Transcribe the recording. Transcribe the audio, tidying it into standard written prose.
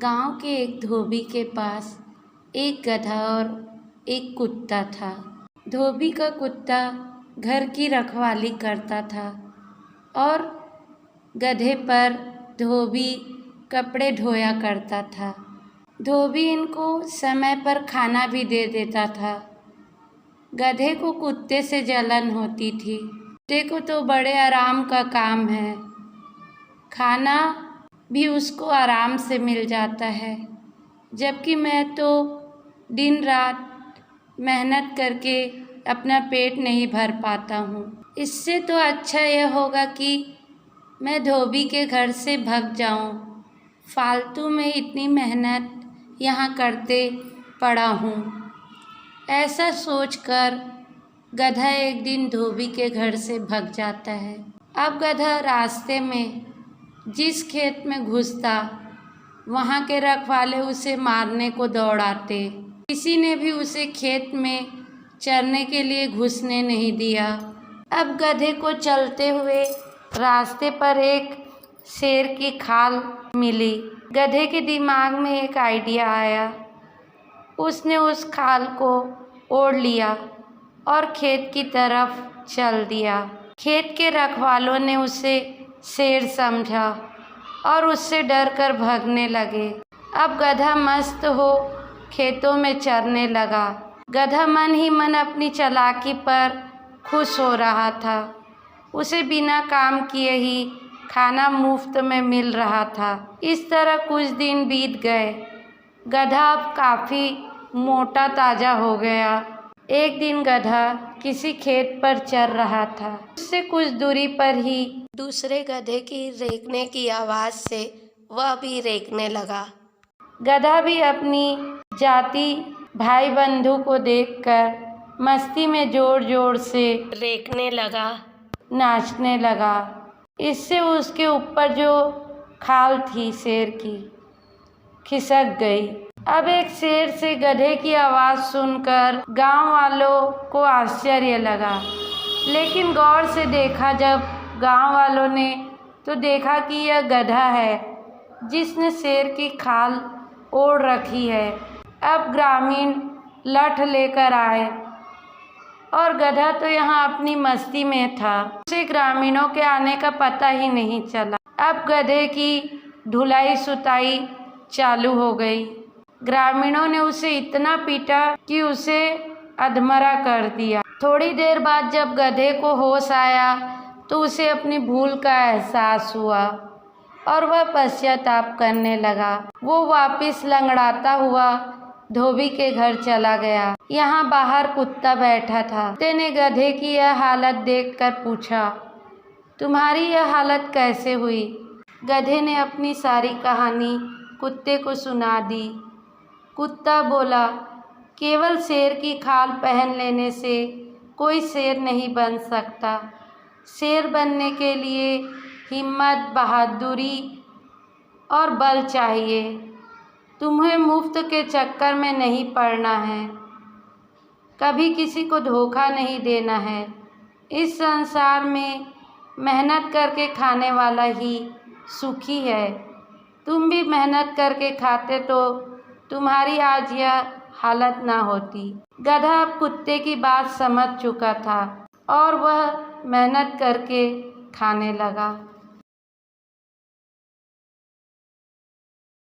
गांव के एक धोबी के पास एक गधा और एक कुत्ता था। धोबी का कुत्ता घर की रखवाली करता था और गधे पर धोबी कपड़े धोया करता था। धोबी इनको समय पर खाना भी दे देता था। गधे को कुत्ते से जलन होती थी। कुत्ते को तो बड़े आराम का काम है, खाना भी उसको आराम से मिल जाता है, जबकि मैं तो दिन रात मेहनत करके अपना पेट नहीं भर पाता हूँ। इससे तो अच्छा यह होगा कि मैं धोबी के घर से भाग जाऊँ। फालतू में इतनी मेहनत यहाँ करते पड़ा हूँ। ऐसा सोचकर गधा एक दिन धोबी के घर से भाग जाता है। अब गधा रास्ते में जिस खेत में घुसता, वहाँ के रखवाले उसे मारने को दौड़ाते। किसी ने भी उसे खेत में चरने के लिए घुसने नहीं दिया। अब गधे को चलते हुए रास्ते पर एक शेर की खाल मिली। गधे के दिमाग में एक आइडिया आया। उसने उस खाल को ओढ़ लिया और खेत की तरफ चल दिया। खेत के रखवालों ने उसे शेर समझा और उससे डरकर भागने लगे। अब गधा मस्त हो खेतों में चरने लगा। गधा मन ही मन अपनी चालाकी पर खुश हो रहा था। उसे बिना काम किए ही खाना मुफ्त में मिल रहा था। इस तरह कुछ दिन बीत गए। गधा अब काफ़ी मोटा ताजा हो गया। एक दिन गधा किसी खेत पर चर रहा था। उससे कुछ दूरी पर ही दूसरे गधे की रेंकने की आवाज़ से वह भी रेंकने लगा। गधा भी अपनी जाति भाई बंधु को देखकर मस्ती में जोर जोर से रेंकने लगा, नाचने लगा। इससे उसके ऊपर जो खाल थी शेर की खिसक गई। अब एक शेर से गधे की आवाज़ सुनकर गांव वालों को आश्चर्य लगा, लेकिन गौर से देखा जब गांव वालों ने तो देखा कि यह गधा है जिसने शेर की खाल ओढ़ रखी है। अब ग्रामीण लठ लेकर आए और गधा तो यहाँ अपनी मस्ती में था। उसे ग्रामीणों के आने का पता ही नहीं चला। अब गधे की धुलाई सुताई चालू हो गई। ग्रामीणों ने उसे इतना पीटा कि उसे अधमरा कर दिया। थोड़ी देर बाद जब गधे को होश आया तो उसे अपनी भूल का एहसास हुआ और वह पश्चाताप करने लगा। वो वापस लंगड़ाता हुआ धोबी के घर चला गया। यहाँ बाहर कुत्ता बैठा था। कुत्ते ने गधे की यह हालत देखकर पूछा, तुम्हारी यह हालत कैसे हुई? गधे ने अपनी सारी कहानी कुत्ते को सुना दी। कुत्ता बोला, केवल शेर की खाल पहन लेने से कोई शेर नहीं बन सकता। शेर बनने के लिए हिम्मत, बहादुरी और बल चाहिए। तुम्हें मुफ्त के चक्कर में नहीं पड़ना है, कभी किसी को धोखा नहीं देना है। इस संसार में मेहनत करके खाने वाला ही सुखी है। तुम भी मेहनत करके खाते तो तुम्हारी आज यह हालत ना होती। गधा अब कुत्ते की बात समझ चुका था और वह मेहनत करके खाने लगा।